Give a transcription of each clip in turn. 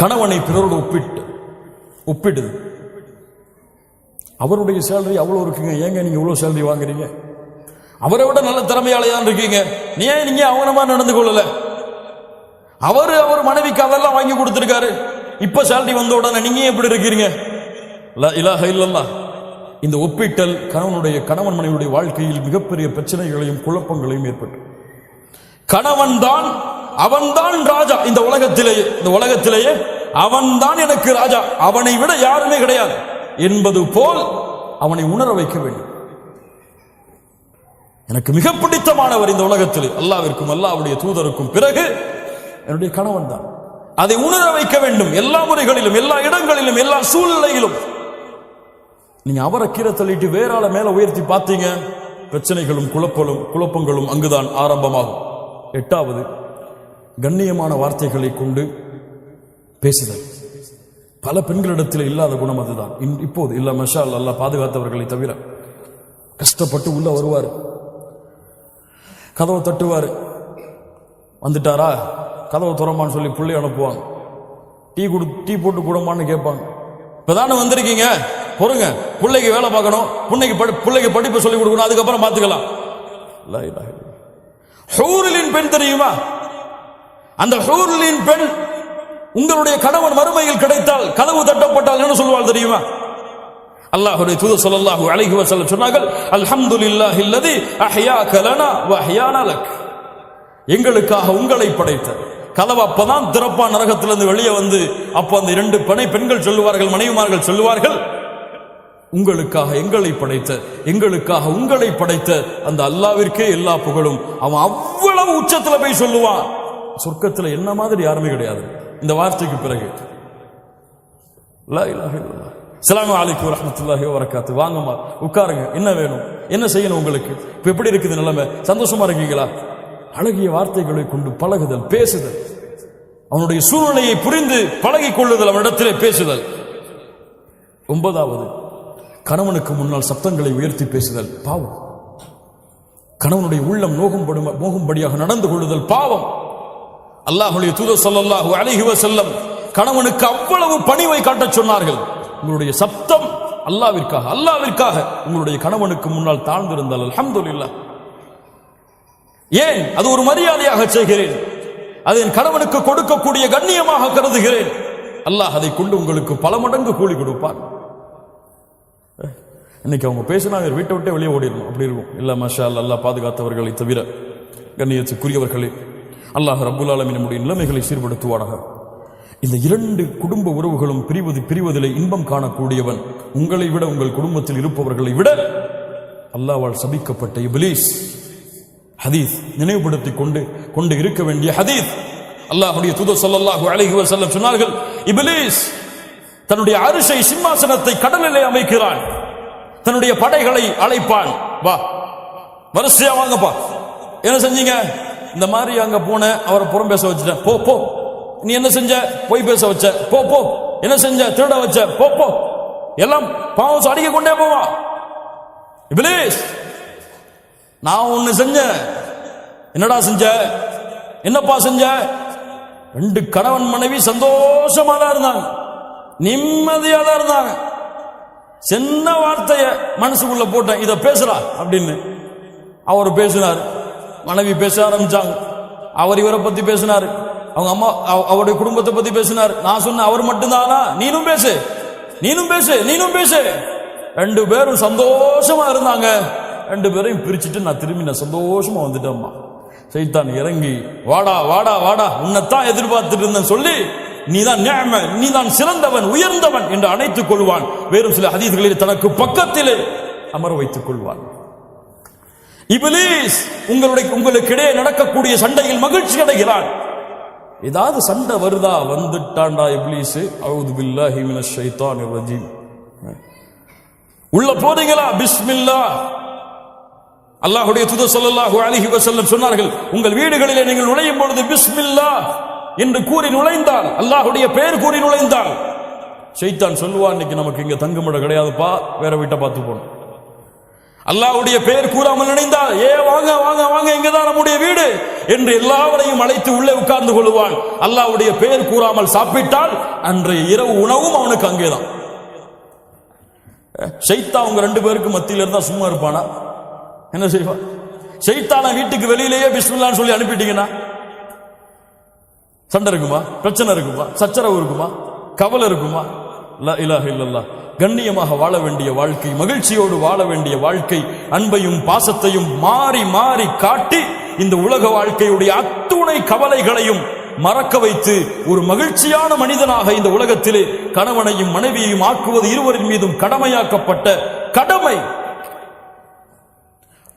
கணவனை பிறரோடு ஒப்பிடுது. அவருடைய சேலரி அவ்வளவு இருக்குங்க, ஏங்க நீங்க இவ்வளவு சேலரி வாங்குறீங்க? அவரை விட நல்ல திறமையாளையான் இருக்கீங்க, நீங்க அவனமா நடந்து கொள்ளல? அவர் மனைவிக்கு அதெல்லாம் வாங்கி கொடுத்திருக்காரு, இப்ப சேலரி வந்த உடனே நீங்க எப்படி இருக்கிறீங்க? லா இலாஹ இல்லல்லாஹ். இந்த ஒப்பிட்டல் கணவன் மனைவியுடைய வாழ்க்கையில் மிகப்பெரிய பிரச்சனைகளையும் குழப்பங்களையும் ஏற்பட்டு, அவன்தான் ராஜா இந்த உலகத்திலேயே அவன்தான் எனக்கு ராஜா, அவனை விட யாருமே கிடையாது என்பது போல் அவனை உணர வைக்க வேண்டும். எனக்கு மிக பிடித்தமானவர் இந்த உலகத்தில் அல்லாஹ்விற்கும் அல்லாஹ்வுடைய தூதருக்கும் பிறகு என்னுடைய கணவன் தான். அதை உணர வைக்க வேண்டும் எல்லா முறைகளிலும், எல்லா இடங்களிலும், எல்லா சூழ்நிலையிலும். நீங்க அவரை கீரை தள்ளிட்டு வேற ஆளை மேல உயர்த்தி பார்த்தீங்க, பிரச்சனைகளும் குழப்பங்களும் அங்குதான் ஆரம்பமாகும். 8வது, கண்ணியமான வார்த்தைகளை கொண்டு பேசுதல். பல பெண்களிடத்தில் இல்லாத குணம் அதுதான். இப்போது இல்ல, மஷா அல்லாஹ் பாதுகாத்தவர்களை தவிர. கஷ்டப்பட்டு உள்ள வருவார், கதவை தட்டுவார், வந்துட்டாரா கதவை துறமான்னு சொல்லி பிள்ளை அனுப்புவாங்க. டீ போட்டு கூடமான்னு கேட்பாங்க. இப்பதானே வந்திருக்கீங்க, பொறுங்க, பிள்ளைக்கு வேலை பார்க்கணும், பிள்ளைக்கு படிப்பு சொல்லி கொடுக்கணும், அதுக்கப்புறம் பார்த்துக்கலாம். ஹூரிலின் பெண் தெரியுமா? அந்த ஹூரிலின் பெண் உங்களுடைய கணவன் மறுமையில் கிடைத்தால், கதவு தட்டப்பட்டால் என்ன சொல்வாள் தெரியுமா? அல்லாஹ்வுடைய தூதர் ஸல்லல்லாஹு அலைஹி வஸல்லம் சொன்னார்கள், அல்ஹம்துலில்லாஹில்லதி அஹ்யாக லனா வ அஹ்யானா லக். எங்களுக்காக உங்களை படைத்த கதவு அப்பதான் திறப்பா நரகத்திலிருந்து வெளியே வந்து, அப்ப அந்த 2 பெண்கள் சொல்லுவார்கள், மனைவிமார்கள் சொல்லுவார்கள், உங்களுக்காக எங்களுக்காக உங்களை படைத்த அந்த அல்லாஹ்விற்கே எல்லா புகழும். அவன் அவ்வளவு உச்சத்துல போய் சொல்லுவான், சொர்க்கத்துல என்ன மாதிரி யாருமே கிடையாது இந்த வார்த்தைக்கு பிறகு. லா இலாஹ இல்லல்லாஹ். அஸ்ஸலாமு அலைக்கும் வரஹ்மத்துல்லாஹி வபரகாத்துஹு. வாங்கம்மா உட்காருங்க, என்ன வேணும், என்ன செய்யணும் உங்களுக்கு, இப்ப எப்படி இருக்குது நிலைமை, சந்தோஷமா இருக்கீங்களா? அழகிய வார்த்தைகளை கொண்டு பழகுதல், பேசுதல், அவனுடைய சூழ்நிலையை புரிந்து பழகிக் கொள்ளுதல், அவனிடத்திலே பேசுதல். 9வது, கணவனுக்கு முன்னால் சப்தங்களை உயர்த்தி பேசுதல் பாவம். கணவனுடைய உள்ளம் நோகும்படியாக நடந்து கொள்ளுதல் பாவம். அல்லாஹ்வுடைய தூதர் ஸல்லல்லாஹு அலைஹி வஸல்லம் கணவனுக்கு அவ்வளவு பணிவை காட்டச் சொன்னார்கள். உங்களுடைய சப்தம் அல்லாஹ்விற்காக உங்களுடைய கணவனுக்கு முன்னால் தாழ்ந்திருந்தால் அல்ஹம்துலில்லாஹ். ஏன்? அது ஒரு மரியாதையாக செய்கிறேன், அது என் கணவனுக்கு கொடுக்கக்கூடிய கண்ணியமாக கருதுகிறேன். அல்லாஹ் அதை கொண்டு உங்களுக்கு பல மடங்கு கூலி கொடுப்பான். இன்னைக்கு அவங்க பேசினா வீட்டை விட்டே வெளியே ஓடிடணும், அப்படி இருக்கும். இல்ல மாஷா அல்லாஹ் பாதுகாத்தவர்களை தவிர கண்ணியத்துக்குரியவர்களே, அல்லாஹ் ரப்புல் ஆலமீன் நம்முடைய நிலைமைகளை சீர்படுத்துவானாக. இந்த 2 குடும்ப உறவுகளும் பிரிவதிலே இன்பம் காணக்கூடியவன் உங்களை விட, உங்கள் குடும்பத்தில் இருப்பவர்களை விட அல்லாஹ்வால் சபிக்கப்பட்ட இப்லீஸ். ஹதீஸ் நினைவுபடுத்திக் கொண்டு இருக்க வேண்டிய ஹதீஸ். அல்லாஹ்வுடைய தூதர் ஸல்லல்லாஹு அலைஹி வஸல்லம் சொன்னார்கள், இப்லீஸ் தன்னுடைய அரிசை சிம்மாசனத்தை கடலிலே அமைக்கிறான், தன்னுடைய படைகளை அழைப்பான், வா வரிசையா வாங்கப்பா. என்ன செஞ்சீங்க? இந்த மாதிரி அங்க போன, அவரை புறம் பேச வச்சுட்டேன், போ. நீ என்ன செஞ்ச? போய் பேச வச்ச, போ. என்ன செஞ்ச? திருட வச்ச, போ. எல்லாம் பாவம் அடிக்க கொண்டே போவா. இப்லீஸ், நான் ஒண்ணு செஞ்சேன். என்னடா செஞ்ச? என்னப்பா செஞ்ச? 2 கணவன் மனைவி சந்தோஷமா தான் இருந்தாங்க, நிம்மதியா தான் இருந்தாங்க. சின்ன வார்த்தைய மனசுக்குள்ள போட்டேன், இத பேசுறா அப்படின்னு. அவர் பேசினார், மனைவி பேச ஆரம்பிச்சாங்க. அவர் இவரை பத்தி பேசினார், அவங்க அம்மா அவருடைய குடும்பத்தை பத்தி பேசினார். நான் சொன்னேன், அவர் மட்டும்தானா? நீனும் பேசு. 2 பேரும் சந்தோஷமா இருந்தாங்க. 2 பேரையும் பிரிச்சுட்டு நான் திரும்பி சந்தோஷமா வந்துட்டேம்மா. சைத்தான் இறங்கி, வாடா உன்னைத்தான் எதிர்பார்த்துட்டு இருந்தேன் சொல்லி, நீதான் சிறந்தவன், உயர்ந்தவன் என்று அணைத்துக் கொள்வான். வேறு சில ஹதீஸ்களில் தனக்கு பக்கத்திலே அமர வைத்துக் கொள்வான். இப்லீஸ் உங்களுக்கிடையே நடக்கக்கூடிய சண்டையில் மகிழ்ச்சி அடைகிறான். ஏதாவது சண்டை வருதா? வந்துட்டான்டா இப்லீஸ், அஊது பில்லாஹி மினஷ் ஷைத்தானிர் ரஜீம். உள்ள போறீங்களா? பிஸ்மில்லாஹ். அல்லாஹ்வுடைய தூதர் ஸல்லல்லாஹு அலைஹி வஸல்லம் சொன்னார்கள், உங்கள் வீடுகளிலே நீங்கள் நுழையும் பொழுது பிஸ்மில்லாஹ் என்று கூறி நுழைந்தால், அல்லாஹ்வுடைய பெயர் கூறி நுழைந்தால், ஷைத்தான் சொல்லுவான், இன்னைக்கு நமக்கு இங்க தங்குமிடம் கிடையாதுப்பா, வேற வீட்டை பார்த்து போகணும். அல்லாஹ்வுடைய பெயர் கூறாமல் நினைந்தால், வாங்க இங்கதான் நம்முடைய வீடு என்று எல்லாவரையும் அழைத்து உள்ளே உட்கார்ந்து கொள்வான். அல்லாஹ்வுடைய பெயர் கூறாமல் சாப்பிட்டால் அன்றைய இரவு உணவும் அவனுக்கு அங்கேதான். ஷைத்தான் அவங்க 2 பேருக்கு மத்தியில இருந்தா சும்மா இருப்பானா? என்ன செய்வான்? ஷைத்தான வீட்டுக்கு வெளியிலேயே பிஸ்மில்லான்னு சொல்லி அனுப்பிட்டீங்கன்னா சண்டை இருக்குமா? பிரச்சனை இருக்குமா? சச்சரவு இருக்குமா? கவலை இருக்குமா? லா இலாஹ இல்லல்லாஹ். கண்ணியமாக வாழ வேண்டிய வாழ்க்கை, மகிழ்ச்சியோடு வாழ வேண்டிய வாழ்க்கை, அன்பையும் பாசத்தையும் மாறி மாறி காட்டி இந்த உலக வாழ்க்கையுடைய அத்துணை கவலைகளையும் மறக்க வைத்து ஒரு மகிழ்ச்சியான மனிதனாக இந்த உலகத்திலே கணவனையும் மனைவியையும் ஆக்குவது இருவரின் மீதும் கடமையாக்கப்பட்ட கடமை.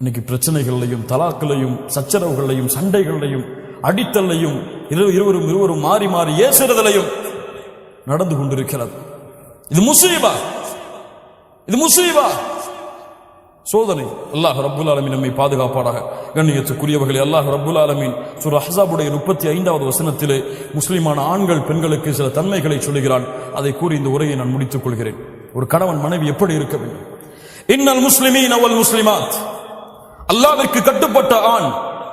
இன்னைக்கு பிரச்சனைகளையும் தலாக்களையும் சச்சரவுகளையும் சண்டைகளையும் அடித்தலையும் இருவரும் மாறி மாறி ஏசுறதிலையும் நடந்து கொண்டிருக்கிறது. இது முசீபா, இது முசீபா, சோதனை. அல்லாஹ் ரப்புல் ஆலமீன் நம்மை பாதுகாப்பானாக. கண்ணியத்துக்குரியவர்களே, அல்லாஹ் ரப்புல் ஆலமீன் சூரா அஹ்ஸாபுடைய 35வது வசனத்திலே முஸ்லிமான ஆண்கள் பெண்களுக்கு சில தன்மைகளை சொல்லுகிறான். அதை கூறி இந்த உரையை நான் முடித்துக் கொள்கிறேன். ஒரு கணவன் மனைவி எப்படி இருக்க வேண்டும்? இன்னல் முஸ்லிமீன வல் முஸ்லிமாத், அல்லாஹ்விற்கு கட்டுப்பட்ட ஆண்,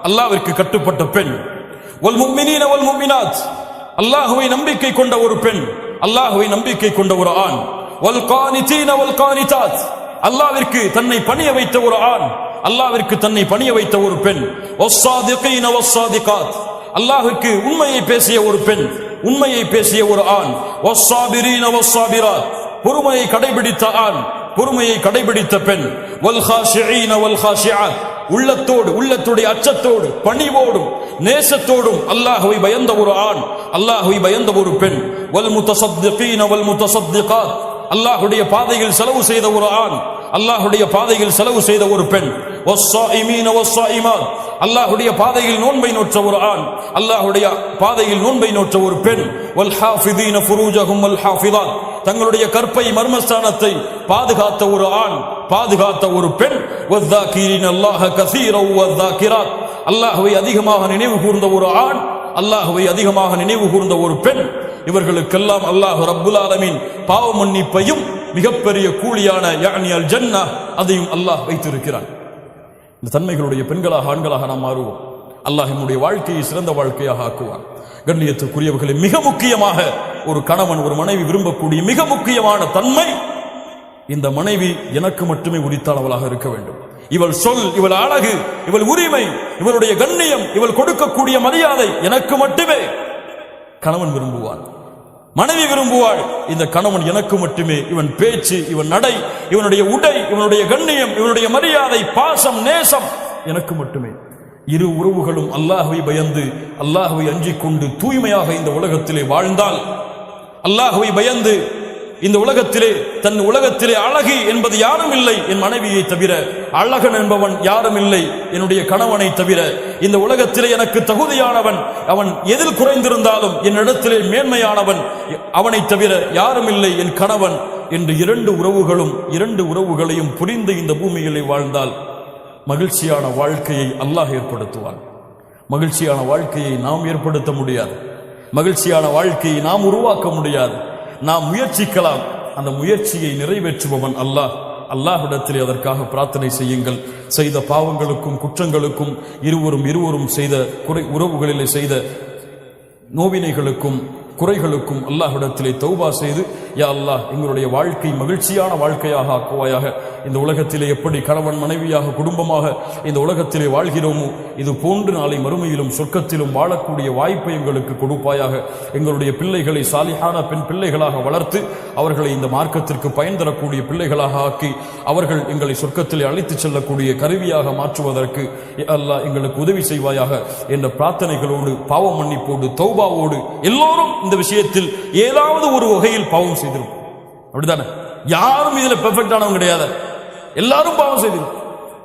அல்லாஹ்விற்கு கட்டுப்பட்ட பெண். வல் முஃமினீன வல் முஃமினாத், அல்லாஹ்வை நம்பிக்கை கொண்ட ஒரு பெண், அல்லாஹ்வை நம்பிக்கை கொண்ட ஒரு ஆண். வல் கானிதீன வல் கானிதாத், அல்லாஹ்விற்கு தன்னை பணிய வைத்த ஒரு ஆண், அல்லாஹ்விற்கு தன்னை பணிய வைத்த ஒரு பெண். வஸ்ஸாதிகீன வஸ்ஸாதிகாத், அல்லாஹ்வுக்கு உண்மையை பேசிய ஒரு பெண், உண்மையை பேசிய ஒரு ஆண். வஸ்ஸாபிரீன வஸ்ஸாபிராத், பொறுமையை கடைபிடித்த ஆண், பொறுமையை கடைபிடித்த பெண். வல் காஷிஈன வல் காஷிஆத், உள்ளத்தோடு, உள்ளத்துடைய அச்சத்தோடு, பணிவோடும் நேசத்தோடும் அல்லாஹ்வை பயந்த ஒரு ஆண், அல்லாஹ்வை பயந்த ஒரு பெண். வல் முத்தஸத்திகீன வல் முத்தஸத்திகாத், அல்லாஹ்வுடைய பாதையில் செலவு செய்த ஒரு ஆண், அல்லாஹ்வுடைய பாதையில் செலவு செய்த ஒரு பெண். வஸ்ஸாயிமீன வஸ்ஸாயிமாத், அல்லாஹ்வுடைய பாதையில் நோன்பை நோற்ற ஒரு ஆண், அல்லாஹ்வுடைய பாதையில் நோன்பை நோற்ற ஒரு பெண். வல் ஹாஃபிதீன ஃபுரூஜஹும் வல் ஹாஃபிதாத், தங்களுடைய கற்பை மர்மஸ்தானத்தை பாதுகாத்த ஒரு ஆண், பாதுகாத்த ஒரு பெண். வஸ்ஸாகிரீன அல்லாஹ கஸீரன் வஸ்ஸாகிராத், அல்லாஹ்வை அதிகமாக நினைவு கூர்ந்த ஒரு ஆண், அல்லாஹ்வை அதிகமாக நினைவு கூர்ந்த ஒரு பெண். இவர்களுக்கெல்லாம் அல்லாஹ் ரப்புல் ஆலமீன் பாவ மன்னிப்பையும் மிகப்பெரிய கூலியான யானி அல் ஜன்னா அதையும் அல்லாஹ் வைத்திருக்கிறான். இந்த தன்மைகளுடைய பெண்களாக ஆண்களாக நாம் மாறுவோம். அல்லாஹ் நம்முடைய வாழ்க்கையை சிறந்த வாழ்க்கையாக ஆக்குவான். கண்ணியத்துக்குரியவர்களே, மிக முக்கியமாக ஒரு கணவன் ஒரு மனைவி விரும்பக்கூடிய மிக முக்கியமான தன்மை, இந்த மனைவி எனக்கு மட்டுமே உரித்தானவளாக இருக்க வேண்டும். இவள் சொல், இவள் அழகு, இவள் உரிமை, இவளுடைய கண்ணியம், இவள் கொடுக்கக்கூடிய மரியாதை எனக்கு மட்டுமே கணவன் விரும்புவான், மனைவி விரும்புவாள். இந்த கணவன் எனக்கு மட்டுமே, இவன் பேச்சு, இவன் நடை, இவனுடைய உடை, இவனுடைய கண்ணியம், இவனுடைய மரியாதை, பாசம், நேசம் எனக்கு மட்டுமே. இரு உறவுகளும் அல்லாஹ்வை பயந்து அல்லாஹ்வை அஞ்சிக் கொண்டு தூய்மையாக இந்த உலகத்திலே வாழ்ந்தால், அல்லாஹ்வை பயந்து இந்த உலகத்திலே தன் உலகத்திலே அழகி என்பது யாரும் இல்லை என் மனைவியை தவிர, அழகன் என்பவன் யாரும் இல்லை என்னுடைய கணவனை தவிர, இந்த உலகத்திலே எனக்கு தகுதியானவன், அவன் எதில் குறைந்திருந்தாலும் என்னிடத்திலே மேன்மையானவன் அவனை தவிர யாரும் இல்லை என் கணவன் என்று இரண்டு உறவுகளையும் புரிந்து இந்த பூமியிலே வாழ்ந்தால் மகிழ்ச்சியான வாழ்க்கையை அல்லாஹ் ஏற்படுத்துவான். மகிழ்ச்சியான வாழ்க்கையை நாம் ஏற்படுத்த முடியாது, மகிழ்ச்சியான வாழ்க்கையை நாம் உருவாக்க முடியாது. நாம் முயற்சிக்கலாம், அந்த முயற்சியை நிறைவேற்றுபவன் அல்லாஹ். அல்லாஹ்விடத்திலே அதற்காக பிரார்த்தனை செய்யுங்கள். செய்த பாவங்களுக்கும் குற்றங்களுக்கும் இருவரும் செய்த உறவுகளிலே செய்த நோவினைகளுக்கும் குறைகளுக்கும் அல்லாஹ்விடத்திலே தௌபா செய்து, யா அல்லாஹ் எங்களுடைய வாழ்க்கை மகிழ்ச்சியான வாழ்க்கையாக ஆக்குவாயாக. இந்த உலகத்திலே எப்படி கணவன் மனைவியாக குடும்பமாக இந்த உலகத்திலே வாழ்கிறோமோ இது போன்று நாளை மறுமையிலும் சொர்க்கத்திலும் வாழக்கூடிய வாய்ப்பை எங்களுக்கு கொடுப்பாயாக. எங்களுடைய பிள்ளைகளை சாலிஹான பெண் பிள்ளைகளாக வளர்த்து அவர்களை இந்த மார்க்கத்திற்கு பயன் தரக்கூடிய பிள்ளைகளாக ஆக்கி அவர்கள் எங்களை சொர்க்கத்திலே அழைத்துச் செல்லக்கூடிய கருவியாக மாற்றுவதற்கு அல்லாஹ் எங்களுக்கு உதவி செய்வாயாக என்ற பிரார்த்தனைகளோடு, பாவ மன்னிப்போடு, தௌபாவோடு எல்லோரும் இந்த விஷயத்தில் ஏதாவது ஒரு வகையில் பாவம் செய்திருக்கும். அப்படித்தானே? யாரும் இதுல பெர்ஃபெக்டானவங்க கிடையாது, எல்லாரும் பாவம் செய்திருக்கும்.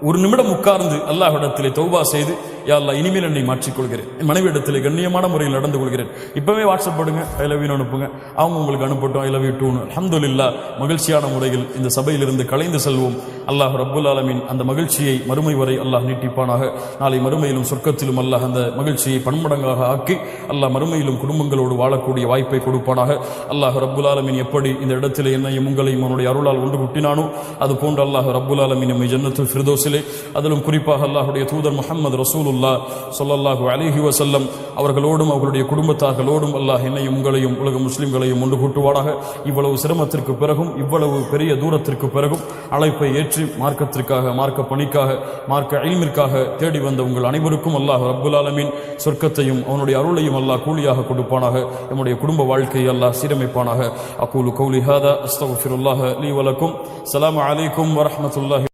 ஒரு நிமிடம் உட்கார்ந்து அல்லாஹ்விடத்திலே தௌபா செய்து, யா அல்லாஹ் இனிமேல் என்னை மாற்றிக்கொள்கிறேன், என் மனைவி இடத்திலே கண்ணியமான முறையில் நடந்து கொள்கிறேன். இப்பவே வாட்ஸ்அப் போடுங்க, ஐ லவ் யூ அனுப்புங்க, அவங்க உங்களுக்கு அனுப்பட்டும், ஐ லவ் யூ டூன்னு. அல்ஹம்துலில்லாஹ், மகிழ்ச்சியான முறையில் இந்த சபையிலிருந்து கலைந்து செல்வோம். அல்லாஹ் ரப்புல் ஆலமீன் அந்த மகிழ்ச்சியை மறுமை வரை அல்லாஹ் நீட்டிப்பானாக. நாளை மறுமையிலும் சொர்க்கத்திலும் அல்லாஹ் அந்த மகிழ்ச்சியை பன்மடங்காக ஆக்கி அல்லாஹ் மறுமையிலும் குடும்பங்களோடு வாழக்கூடிய வாய்ப்பை கொடுப்பானாக. அல்லாஹ் ரப்புல் ஆலமீன் எப்படி இந்த இடத்திலே என்னையும் உங்களையும் அவனுடைய அருளால் ஒன்று குட்டினானோ அது போன்று அல்லாஹ் ரப்புல் ஆலமீன் நம்மை ஜன்னத்துல் ஃபிர்தௌஸிலே, அதிலும் குறிப்பாக அல்லாஹ்வுடைய தூதர் முஹம்மது ரசூலுல்லாஹ் ரசூலுல்லாஹ் ஸல்லல்லாஹு அலைஹி வஸல்லம் அவர்களோடும் அவர்களுடைய குடும்பத்தார்களோடும் அல்லாஹ் என்னையும் உங்களையும் உலக முஸ்லிம்களையும் ஒன்று கூட்டுவானாக. இவ்வளவு சிரமத்திற்கு பிறகும் இவ்வளவு பெரிய தூரத்திற்கு பிறகும் அழைப்பை ஏற்றி மார்க்கத்திற்காக, மார்க்க பணிக்காக, மார்க்க இல்மிற்காக தேடி வந்த உங்கள் அனைவருக்கும் அல்லாஹ் ரப்புல் ஆலமீன் சொர்க்கத்தையும் அவனுடைய அருளையும் அல்லாஹ் கூலியாக கொடுப்பானாக. நம்முடைய குடும்ப வாழ்க்கையை அல்லாஹ் சீரமைப்பானாக. அகூலு கௌலி ஹாதா அஸ்தக்ஃபிருல்லாஹ லீ வலக்கும். ஸலாமு அலைக்கும் வரஹ்மத்துல்லாஹி